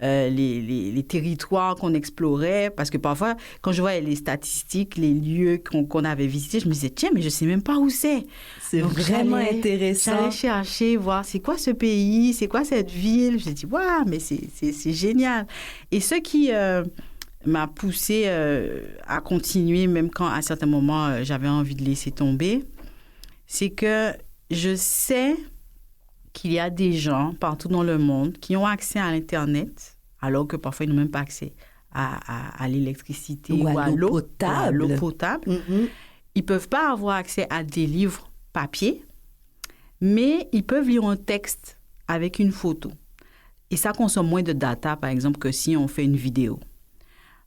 les territoires qu'on explorait, parce que parfois, quand je voyais les statistiques, les lieux qu'on avait visités, je me disais, tiens, mais je ne sais même pas où c'est. C'est donc, vraiment intéressant. J'allais chercher, voir c'est quoi ce pays, c'est quoi cette ville. J'ai dit, waouh, mais c'est génial. Et ce qui m'a poussée à continuer, même quand à certains moments, j'avais envie de laisser tomber, c'est que je sais qu'il y a des gens partout dans le monde qui ont accès à l'Internet, alors que parfois, ils n'ont même pas accès à l'électricité ou à l'eau potable. Mm-hmm. Ils ne peuvent pas avoir accès à des livres papier, mais ils peuvent lire un texte avec une photo. Et ça consomme moins de data, par exemple, que si on fait une vidéo.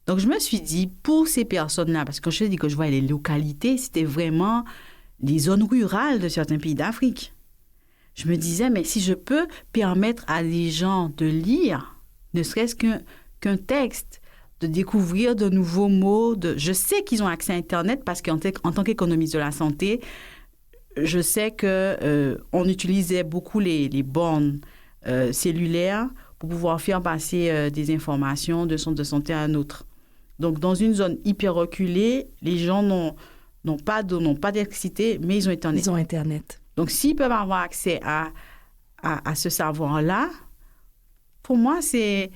Donc, je me suis dit, pour ces personnes-là, parce que quand je dis que je vois les localités, c'était vraiment les zones rurales de certains pays d'Afrique. Je me disais, mais si je peux permettre à des gens de lire, ne serait-ce qu'un texte, de découvrir de nouveaux mots. Je sais qu'ils ont accès à Internet parce qu'en tant qu'économiste de la santé, je sais qu'on utilisait beaucoup les bornes cellulaires pour pouvoir faire passer des informations d'un centre de santé à un autre. Donc, dans une zone hyper reculée, les gens n'ont pas d'électricité, mais ils ont Internet. Ils ont Internet. Donc, s'ils peuvent avoir accès à ce savoir-là, pour moi, c'est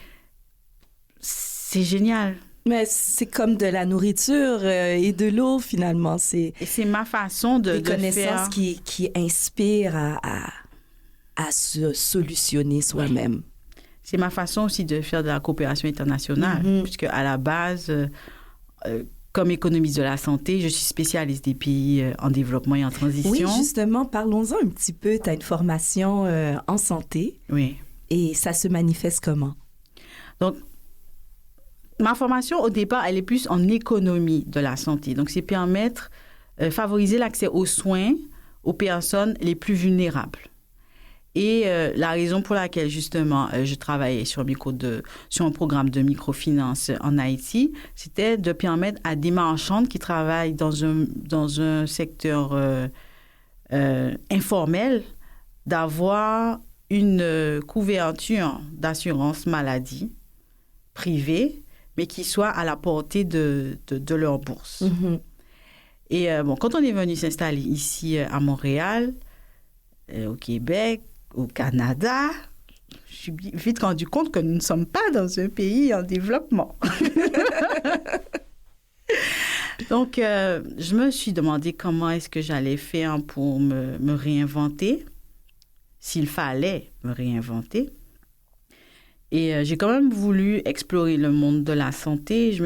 génial. Mais c'est comme de la nourriture et de l'eau, finalement. Et c'est ma façon de connaissances qui inspirent à se solutionner soi-même. Oui. C'est ma façon aussi de faire de la coopération internationale, puisque à la base, comme économiste de la santé, je suis spécialiste des pays en développement et en transition. Oui, justement, parlons-en un petit peu. Tu as une formation en santé. Oui. Et ça se manifeste comment? Donc, ma formation, au départ, elle est plus en économie de la santé. Donc, c'est favoriser l'accès aux soins aux personnes les plus vulnérables. Et la raison pour laquelle, justement, je travaillais sur un programme de microfinance en Haïti, c'était de permettre à des marchandes qui travaillent dans un secteur informel d'avoir une couverture d'assurance maladie privée, mais qui soit à la portée de leur bourse. Mm-hmm. Et quand on est venu s'installer ici à Montréal, au Québec, au Canada, je suis vite rendu compte que nous ne sommes pas dans un pays en développement. Donc, je me suis demandé comment est-ce que j'allais faire pour me réinventer, s'il fallait me réinventer. Et j'ai quand même voulu explorer le monde de la santé. Je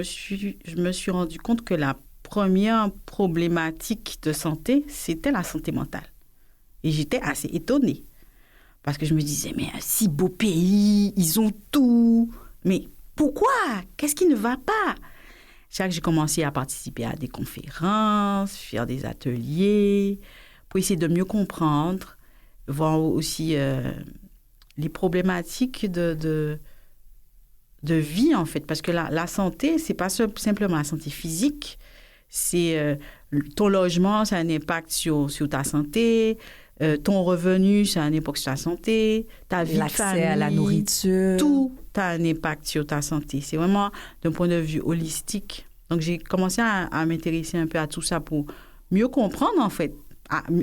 me suis rendu compte que la première problématique de santé, c'était la santé mentale. Et j'étais assez étonnée. Parce que je me disais, mais un si beau pays, ils ont tout. Mais pourquoi? Qu'est-ce qui ne va pas? C'est là que j'ai commencé à participer à des conférences, faire des ateliers, pour essayer de mieux comprendre, voir aussi les problématiques de vie, en fait. Parce que la santé, c'est pas simplement la santé physique. C'est ton logement, ça a un impact sur ta santé. Ton revenu, ça a un impact sur ta santé. Ta vie de famille. L'accès à la nourriture. Tout a un impact sur ta santé. C'est vraiment d'un point de vue holistique. Donc, j'ai commencé à m'intéresser un peu à tout ça pour mieux comprendre, en fait.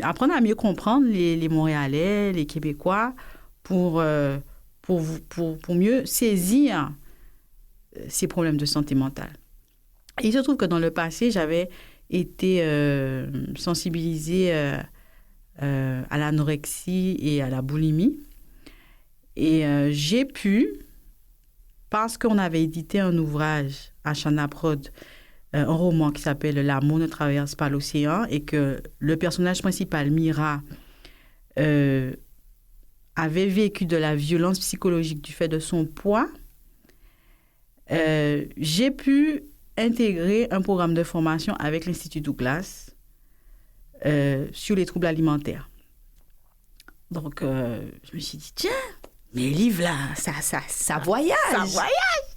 Apprendre à mieux comprendre les Montréalais, les Québécois, pour mieux saisir ces problèmes de santé mentale. Et il se trouve que dans le passé, j'avais été sensibilisée à l'anorexie et à la boulimie. Et j'ai pu, parce qu'on avait édité un ouvrage à Chanaprod, un roman qui s'appelle « L'amour ne traverse pas l'océan » et que le personnage principal, Mira, avait vécu de la violence psychologique du fait de son poids, j'ai pu intégrer un programme de formation avec l'Institut Douglas sur les troubles alimentaires. Donc, je me suis dit, tiens, mes livres là, ça voyage. Ça voyage,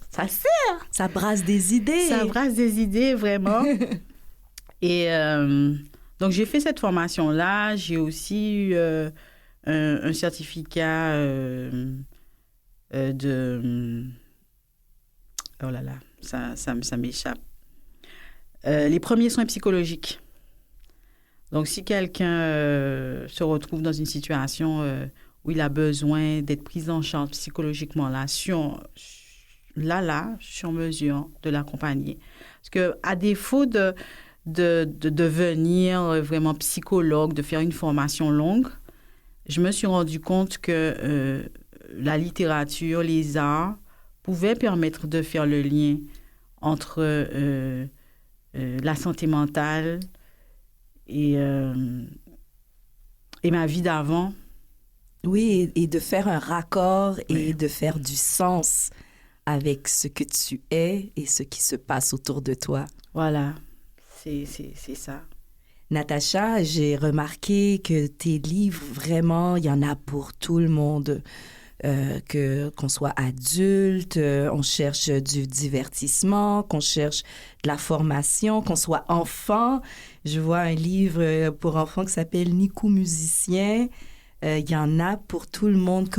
ça sert. Ça brasse des idées. Ça brasse des idées, vraiment. Et donc, j'ai fait cette formation-là. J'ai aussi eu un certificat de... Oh là là, ça m'échappe. Les premiers soins psychologiques. Donc, si quelqu'un se retrouve dans une situation où il a besoin d'être pris en charge psychologiquement, là, je suis en mesure de l'accompagner. Parce qu'à défaut de devenir vraiment psychologue, de faire une formation longue, je me suis rendu compte que la littérature, les arts pouvaient permettre de faire le lien entre la santé mentale et ma vie d'avant. Oui, et de faire un raccord et Oui. de faire du sens avec ce que tu es et ce qui se passe autour de toi. Voilà, c'est ça. Natacha, j'ai remarqué que tes livres, vraiment, il y en a pour tout le monde. qu'on soit adulte, on cherche du divertissement, qu'on cherche de la formation, qu'on soit enfant. Je vois un livre pour enfants qui s'appelle Nico musicien. Il y en a pour tout le monde.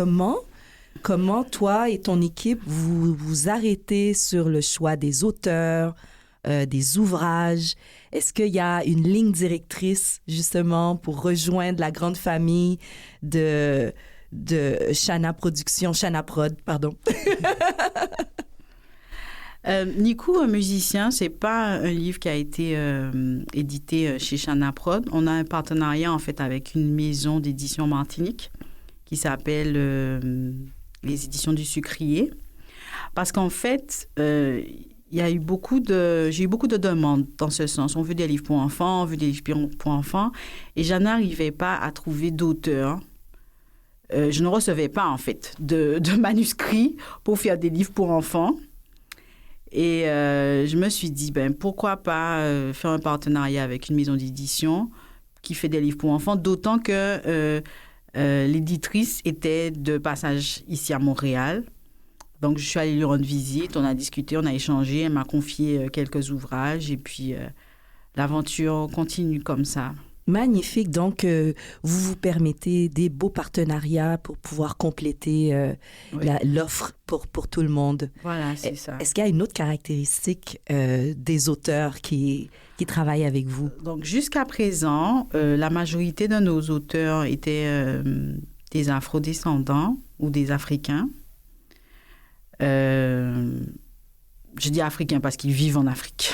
Comment toi et ton équipe, vous arrêtez sur le choix des auteurs, des ouvrages? Est-ce qu'il y a une ligne directrice, justement, pour rejoindre la grande famille de Shana Prod, pardon? Nico, un musicien, c'est pas un livre qui a été édité chez Shana Prod. On a un partenariat, en fait, avec une maison d'édition Martinique qui s'appelle les éditions du Sucrier. Parce qu'en fait, j'ai eu beaucoup de demandes dans ce sens. On veut des livres pour enfants, on veut des livres pour enfants. Et je n'arrivais pas à trouver d'auteurs. Je ne recevais pas, en fait, de manuscrits pour faire des livres pour enfants. Et je me suis dit, pourquoi pas faire un partenariat avec une maison d'édition qui fait des livres pour enfants, d'autant que l'éditrice était de passage ici à Montréal. Donc, je suis allée lui rendre visite, on a discuté, on a échangé, elle m'a confié quelques ouvrages et puis l'aventure continue comme ça. Magnifique. Donc, vous vous permettez des beaux partenariats pour pouvoir compléter Oui. l'offre pour tout le monde. Voilà, c'est ça. Est-ce qu'il y a une autre caractéristique des auteurs qui travaillent avec vous? Donc, jusqu'à présent, la majorité de nos auteurs étaient des afrodescendants ou des Africains. Je dis africains parce qu'ils vivent en Afrique.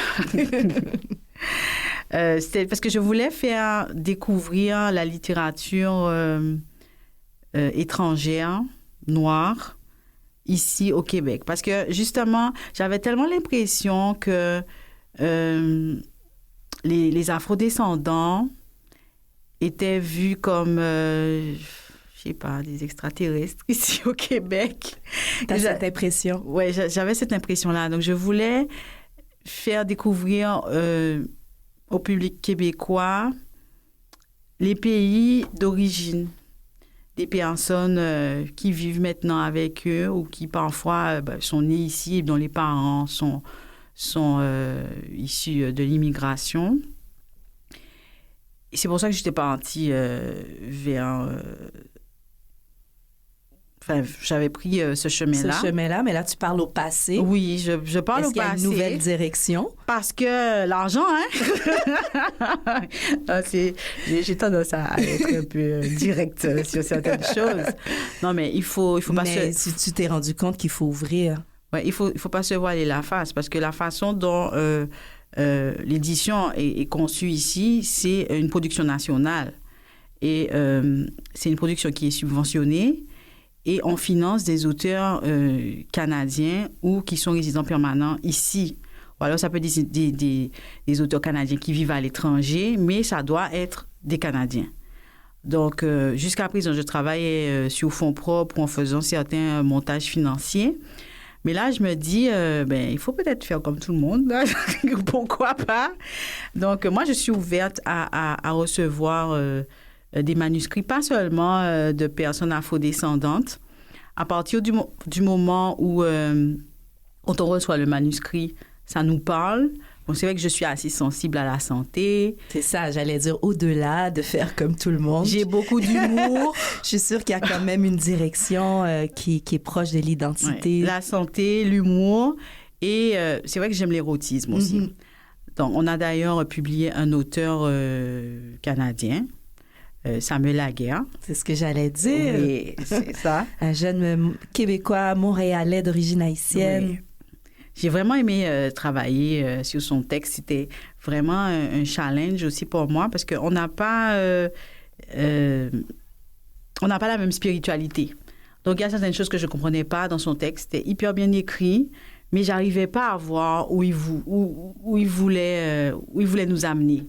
C'était parce que je voulais faire découvrir la littérature étrangère, noire, ici au Québec. Parce que, justement, j'avais tellement l'impression que les afrodescendants étaient vus comme, je sais pas, des extraterrestres ici au Québec. T'as cette impression? Oui, j'avais cette impression-là. Donc, je voulais faire découvrir au public québécois les pays d'origine des personnes qui vivent maintenant avec eux ou qui parfois sont nés ici et dont les parents sont issus de l'immigration. Et c'est pour ça que j'étais partie vers... Enfin, j'avais pris ce chemin-là. Ce chemin-là, mais là, tu parle au passé. Oui, je parle au passé. Est-ce qu'il y a une nouvelle direction? Parce que l'argent, hein? J'ai tendance à être un peu directe sur certaines choses. Non, mais il faut pas se... Mais si tu t'es rendu compte qu'il faut ouvrir... Ouais, il faut pas se voiler la face, parce que la façon dont l'édition est conçue ici, c'est une production nationale. Et c'est une production qui est subventionnée. Et on finance des auteurs canadiens ou qui sont résidents permanents ici. Ou alors, ça peut être des auteurs canadiens qui vivent à l'étranger, mais ça doit être des Canadiens. Donc, jusqu'à présent, je travaillais sur fonds propres en faisant certains montages financiers. Mais là, je me dis, il faut peut-être faire comme tout le monde. Là. Pourquoi pas? Donc, moi, je suis ouverte à recevoir... des manuscrits, pas seulement de personnes afrodescendantes. À partir du moment où quand on reçoit le manuscrit, ça nous parle. Bon, c'est vrai que je suis assez sensible à la santé. C'est ça, j'allais dire, au-delà de faire comme tout le monde. J'ai beaucoup d'humour. Je suis sûre qu'il y a quand même une direction qui est proche de l'identité. Ouais, la santé, l'humour. Et c'est vrai que j'aime l'érotisme aussi. Mm-hmm. Donc, on a d'ailleurs publié un auteur canadien, Samuel Laguerre. C'est ce que j'allais dire. Oui, c'est ça. Un jeune Québécois montréalais d'origine haïtienne. Oui. J'ai vraiment aimé travailler sur son texte. C'était vraiment un challenge aussi pour moi parce qu'on n'a pas la même spiritualité. Donc, il y a certaines choses que je ne comprenais pas dans son texte. C'était hyper bien écrit, mais je n'arrivais pas à voir où il voulait nous amener.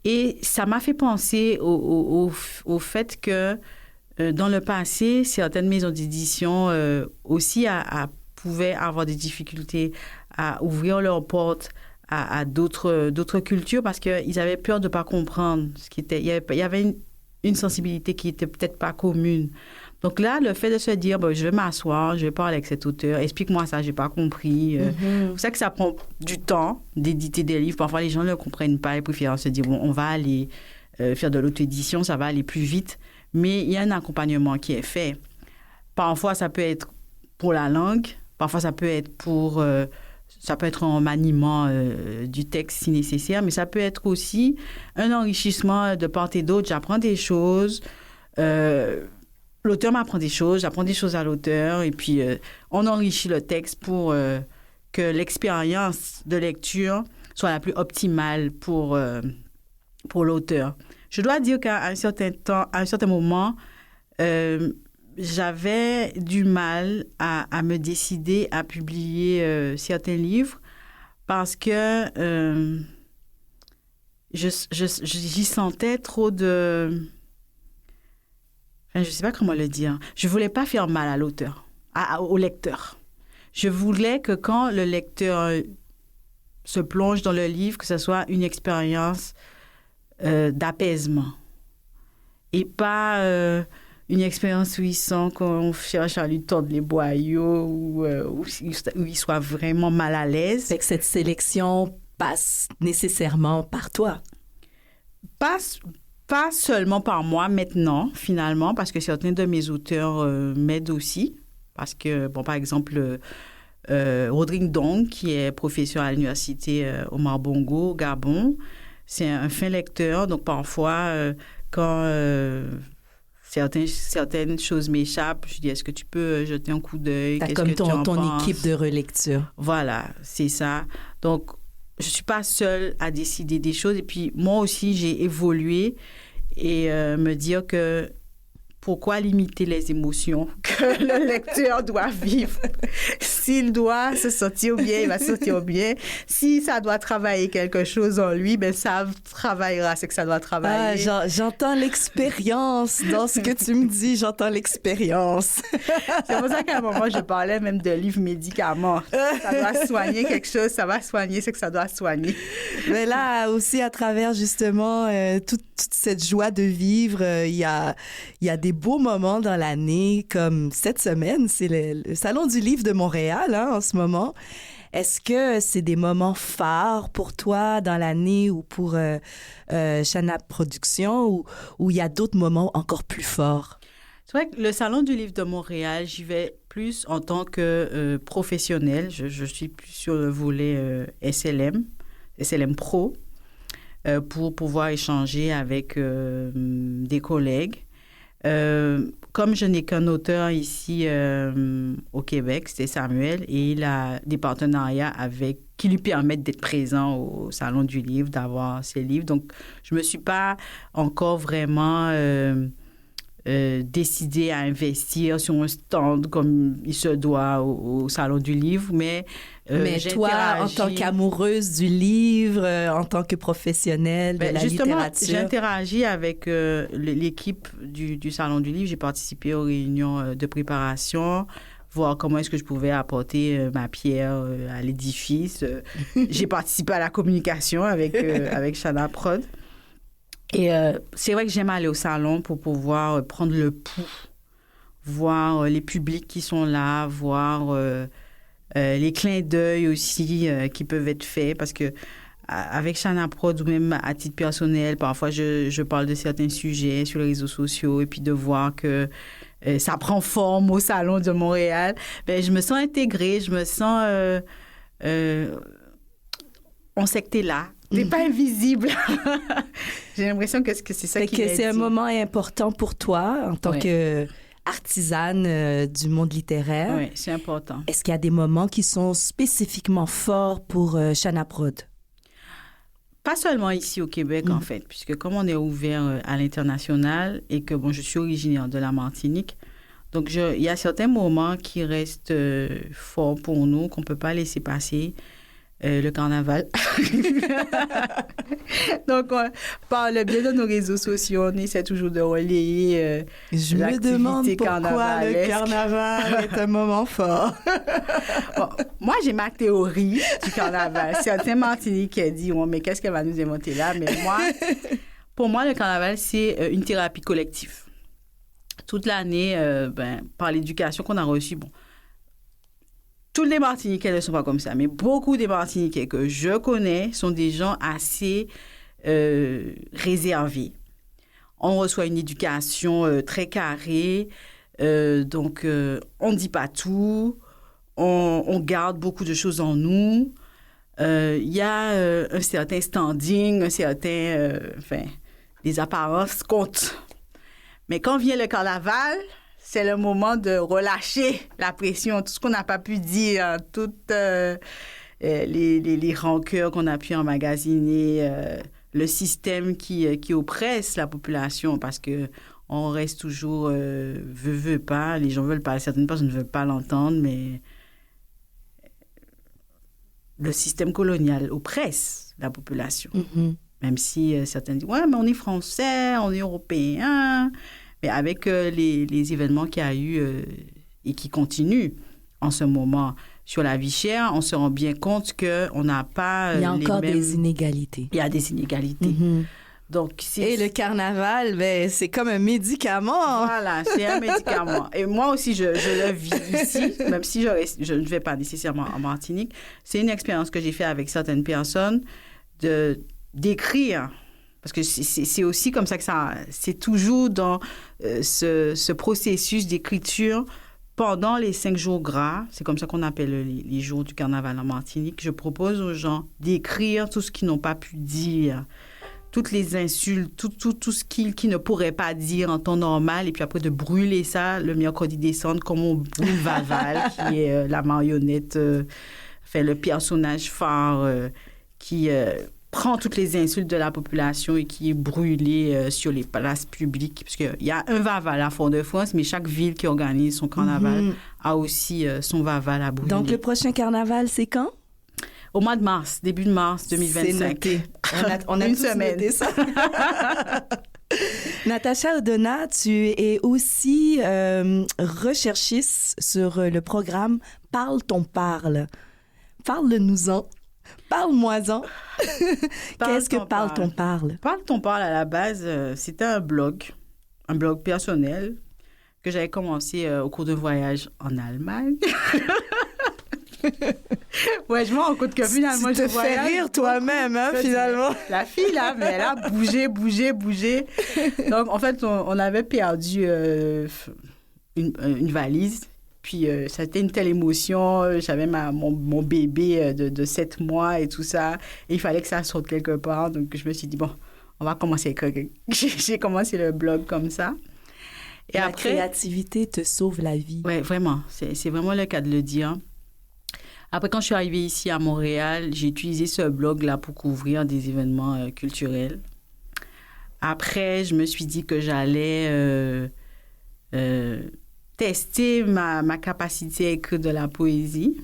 Et ça m'a fait penser au fait que dans le passé, certaines maisons d'édition aussi pouvaient avoir des difficultés à ouvrir leurs portes à d'autres cultures parce qu'ils avaient peur de ne pas comprendre ce qui était. Il y avait une sensibilité qui n'était peut-être pas commune. Donc là, le fait de se dire, je vais m'asseoir, je vais parler avec cet auteur, explique-moi ça, j'ai pas compris. C'est pour ça que ça prend du temps d'éditer des livres. Parfois, les gens ne le comprennent pas, ils préfèrent se dire, on va aller faire de l'auto-édition, ça va aller plus vite. Mais il y a un accompagnement qui est fait. Parfois, ça peut être pour la langue, parfois ça peut être ça peut être un maniement du texte si nécessaire, mais ça peut être aussi un enrichissement de part et d'autre. J'apprends des choses, l'auteur m'apprend des choses, j'apprends des choses à l'auteur, et puis on enrichit le texte pour que l'expérience de lecture soit la plus optimale pour l'auteur. Je dois dire qu'à un certain moment, j'avais du mal à me décider à publier certains livres parce que j'y sentais trop de... Enfin, je ne sais pas comment le dire. Je ne voulais pas faire mal à l'auteur, au lecteur. Je voulais que quand le lecteur se plonge dans le livre, que ce soit une expérience d'apaisement et pas... une expérience où il sent qu'on cherche à lui tordre les boyaux ou où il soit vraiment mal à l'aise. Fait que cette sélection passe nécessairement par toi. Pas seulement par moi maintenant, finalement, parce que certains de mes auteurs m'aident aussi. Parce que, par exemple, Rodrigue Dong, qui est professeur à l'université Omar Bongo, au Gabon, c'est un fin lecteur. Donc, parfois, quand... certaines choses m'échappent. Je dis, est-ce que tu peux jeter un coup d'œil? T'as comme ton équipe de relecture. Voilà, c'est ça. Donc, je ne suis pas seule à décider des choses. Et puis, moi aussi, j'ai évolué et me dire que pourquoi limiter les émotions que le lecteur doit vivre? S'il doit se sentir bien, il va se sentir bien. Si ça doit travailler quelque chose en lui, ça travaillera, c'est que ça doit travailler. J'entends l'expérience dans ce que tu me dis, j'entends l'expérience. C'est pour ça qu'à un moment, je parlais même de livres médicaments. Ça doit soigner quelque chose, ça va soigner, c'est que ça doit soigner. Mais là, aussi, à travers justement toute cette joie de vivre, il y a des beaux moments dans l'année, comme cette semaine, c'est le Salon du livre de Montréal en ce moment. Est-ce que c'est des moments phares pour toi dans l'année ou pour Shana Productions ou il y a d'autres moments encore plus forts? C'est vrai que le Salon du livre de Montréal, j'y vais plus en tant que professionnelle. Je suis plus sur le volet SLM Pro, pour pouvoir échanger avec des collègues. Comme je n'ai qu'un auteur ici au Québec, c'est Samuel, et il a des partenariats qui lui permettent d'être présent au Salon du livre, d'avoir ses livres. Donc, je ne me suis pas encore vraiment décidée à investir sur un stand comme il se doit au Salon du livre, mais toi, en tant qu'amoureuse du livre, en tant que professionnelle de la littérature... J'interagis avec l'équipe du Salon du livre. J'ai participé aux réunions de préparation, voir comment est-ce que je pouvais apporter ma pierre à l'édifice. J'ai participé à la communication avec Shana Prod. Et c'est vrai que j'aime aller au salon pour pouvoir prendre le pouls, voir les publics qui sont là, voir... les clins d'œil aussi qui peuvent être faits parce que avec Shana Prod ou même à titre personnel, parfois je parle de certains sujets sur les réseaux sociaux et puis de voir que ça prend forme au Salon de Montréal, je me sens intégrée, je me sens... on sait que t'es là. T'es pas invisible. J'ai l'impression que c'est ça qui m'aide. C'est un moment important pour toi en tant que artisane du monde littéraire. Oui, c'est important. Est-ce qu'il y a des moments qui sont spécifiquement forts pour Shana Prod? Pas seulement ici au Québec, en fait, puisque comme on est ouvert à l'international et que, je suis originaire de la Martinique, donc il y a certains moments qui restent forts pour nous, qu'on ne peut pas laisser passer. Le carnaval. Donc, par le biais de nos réseaux sociaux, on essaie toujours de relayer je me demande pourquoi le carnaval est un moment fort. Moi, j'ai ma théorie du carnaval. Certains Martiniquais disent, mais qu'est-ce qu'elle va nous inventer là? Mais pour moi, le carnaval, c'est une thérapie collective. toute l'année, par l'éducation qu'on a reçue, bon, tous les Martiniquais ne sont pas comme ça, mais beaucoup des Martiniquais que je connais sont des gens assez réservés. On reçoit une éducation très carrée, donc on ne dit pas tout, on garde beaucoup de choses en nous. Il y a un certain standing, les apparences comptent. Mais quand vient le carnaval, c'est le moment de relâcher la pression, tout ce qu'on n'a pas pu dire, toutes les rancœurs qu'on a pu emmagasiner, le système qui oppresse la population parce que on reste toujours veut pas, les gens veulent pas, certaines personnes ne veulent pas l'entendre, mais le système colonial oppresse la population. Mm-hmm. Même si certains disent « Ouais, mais on est Français, on est Européens ». Mais avec les événements qu'il y a eu et qui continuent en ce moment sur la vie chère, on se rend bien compte qu'on n'a pas il y a encore des inégalités. Il y a des inégalités. Mm-hmm. Donc, et le carnaval, c'est comme un médicament. Voilà, c'est un médicament. Et moi aussi, je le vis ici, même si je ne vais pas nécessairement en Martinique. C'est une expérience que j'ai faite avec certaines personnes d'écrire. Parce que c'est aussi comme ça que c'est toujours dans ce processus d'écriture pendant les 5 jours gras. C'est comme ça qu'on appelle les jours du carnaval en Martinique. Je propose aux gens d'écrire tout ce qu'ils n'ont pas pu dire. Toutes les insultes, tout ce qu'ils ne pourraient pas dire en temps normal, et puis après de brûler ça le mercredi décembre, comme on brûle Vaval, qui est la marionnette, le personnage phare qui prend toutes les insultes de la population et qui est brûlé sur les places publiques. Parce qu'il y a un Vaval à Fort-de-France, mais chaque ville qui organise son carnaval a aussi son Vaval à brûler. Donc le prochain carnaval, c'est quand? Au mois de mars, début de mars 2025. C'est noté. On a une tous semaine. Noté ça. Natacha Odona, tu es aussi recherchiste sur le programme Parle ton parle. Parle-nous-en. Parle-moi-en. Qu'est-ce que Parle ton parle? Parle ton parle, à la base, c'était un blog personnel que j'avais commencé au cours de voyage en Allemagne. Ouais, je me rends compte que finalement, tu te fais rire toi-même, hein, finalement. La fille, là, mais elle a bougé. Donc, en fait, on avait perdu une valise. Puis, ça a été une telle émotion. J'avais mon bébé de 7 mois et tout ça. Et il fallait que ça sorte quelque part. Donc, je me suis dit, bon, on va commencer. J'ai commencé le blog comme ça. Et la créativité te sauve la vie. Oui, vraiment. C'est vraiment le cas de le dire. Après, quand je suis arrivée ici à Montréal, j'ai utilisé ce blog-là pour couvrir des événements culturels. Après, je me suis dit que j'allais tester ma capacité à écrire de la poésie.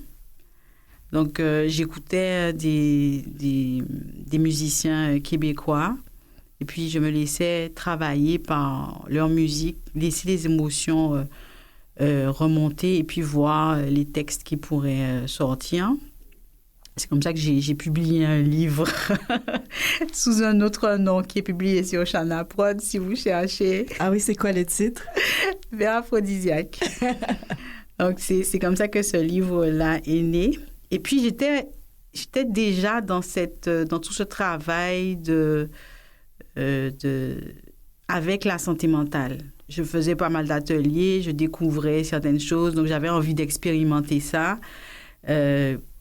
Donc, j'écoutais des musiciens québécois et puis je me laissais travailler par leur musique, laisser les émotions remonter et puis voir les textes qui pourraient sortir. C'est comme ça que j'ai publié un livre sous un autre nom qui est publié sur Shana Prod, si vous cherchez. Ah oui, c'est quoi le titre? Vers aphrodisiaque. Donc, c'est comme ça que ce livre-là est né. Et puis, j'étais déjà dans tout ce travail avec la santé mentale. Je faisais pas mal d'ateliers, je découvrais certaines choses, donc j'avais envie d'expérimenter ça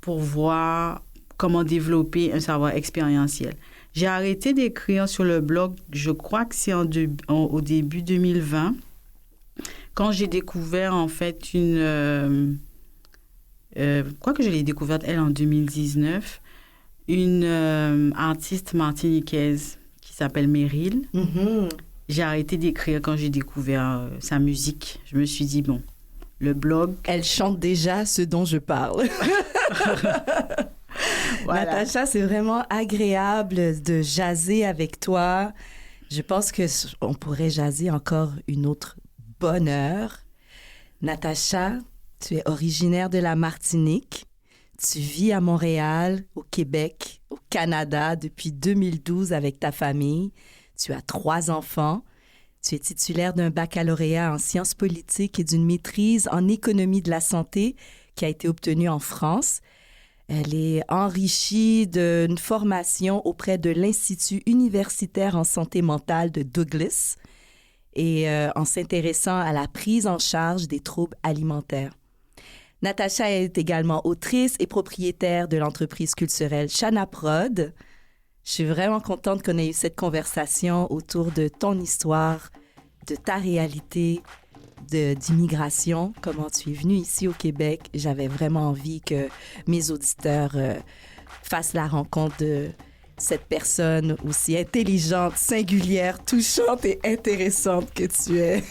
pour voir comment développer un savoir expérientiel. J'ai arrêté d'écrire sur le blog, je crois que c'est au début 2020, quand j'ai découvert en fait je crois que je l'ai découverte, elle, en 2019, une artiste martiniquaise qui s'appelle Meryl. Mm-hmm. J'ai arrêté d'écrire quand j'ai découvert sa musique. Je me suis dit, bon, le blog... Elle chante déjà ce dont je parle. Voilà. Natacha, c'est vraiment agréable de jaser avec toi. Je pense qu'on pourrait jaser encore une autre bonne heure. Natacha, tu es originaire de la Martinique. Tu vis à Montréal, au Québec, au Canada depuis 2012 avec ta famille. Tu as 3 enfants. Tu es titulaire d'un baccalauréat en sciences politiques et d'une maîtrise en économie de la santé qui a été obtenue en France. Elle est enrichie d'une formation auprès de l'Institut universitaire en santé mentale de Douglas et en s'intéressant à la prise en charge des troubles alimentaires. Natacha est également autrice et propriétaire de l'entreprise culturelle Chana Prod. Je suis vraiment contente qu'on ait eu cette conversation autour de ton histoire, de ta réalité d'immigration, comment tu es venue ici au Québec. J'avais vraiment envie que mes auditeurs fassent la rencontre de cette personne aussi intelligente, singulière, touchante et intéressante que tu es.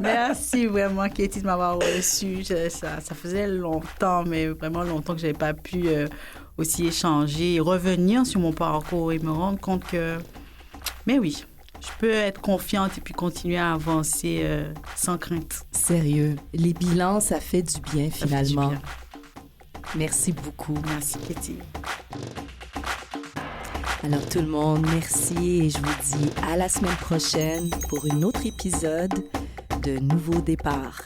Merci vraiment, Katie, de m'avoir reçue. Ça faisait longtemps, mais vraiment longtemps que je n'avais pas pu aussi échanger et revenir sur mon parcours et me rendre compte que, mais oui, je peux être confiante et puis continuer à avancer sans crainte. Sérieux, les bilans, ça fait du bien finalement. Ça fait du bien. Merci beaucoup. Merci, Katie. Alors tout le monde, merci et je vous dis à la semaine prochaine pour un autre épisode de Nouveau Départ.